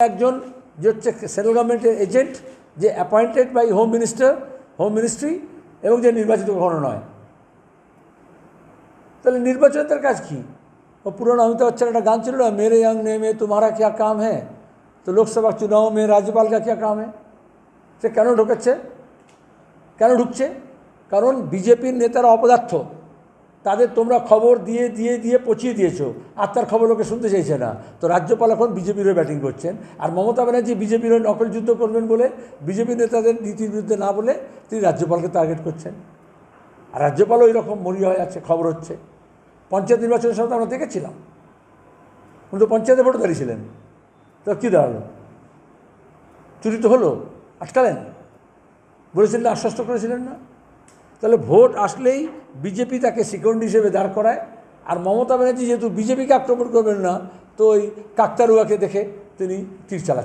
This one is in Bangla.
একজন যে হচ্ছে সেন্ট্রাল গভর্নমেন্টের এজেন্ট, যে অ্যাপয়েন্টেড বাই হোম মিনিস্ট্রি এবং যে নির্বাচিত কখনো নয়। তাহলে নির্বাচন তার কাজ কী? ও পুরনো অমিতাভ বচ্চন একটা গান ছিল না, মেরে अंगने में तुम्हारा क्या काम है, তো লোকসভা চুনাव में राज्यपाल का क्या काम है। সে কেন ঢুকছে? কারণ বিজেপির নেতারা অপদার্থ, তাদের তোমরা খবর দিয়ে দিয়ে দিয়ে পচিয়ে দিয়েছো, আর তার খবর লোকে শুনতে চাইছে না। তো রাজ্যপাল এখন বিজেপির হয়ে ব্যাটিং করছেন, আর মমতা ব্যানার্জি বিজেপির হয়ে নকল যুদ্ধ করবেন বলে বিজেপি নেতাদের নীতির বিরুদ্ধে না বলে তিনি রাজ্যপালকে টার্গেট করছেন। আর রাজ্যপালও ওই রকম মরিয়া হয়ে আছে, খবর হচ্ছে। পঞ্চায়েত নির্বাচনের সময় আমরা দেখেছিলাম, উনি তো পঞ্চায়েতে ভোট দাঁড়িয়েছিলেন, তো কী দাঁড়ালো? চুরি তো হলো, আটকালেন, বলেছিলেন না, আশ্বস্ত করেছিলেন না। তাহলে ভোট আসলেই বিজেপি তাকে সিকিউরিটি হিসেবে দাঁড় করায়, আর মমতা ব্যানার্জি যেহেতু বিজেপিকে আক্রমণ করবেন না, তো ওই কাকতারুয়াকে দেখে তিনি তীর চালাচ্ছেন।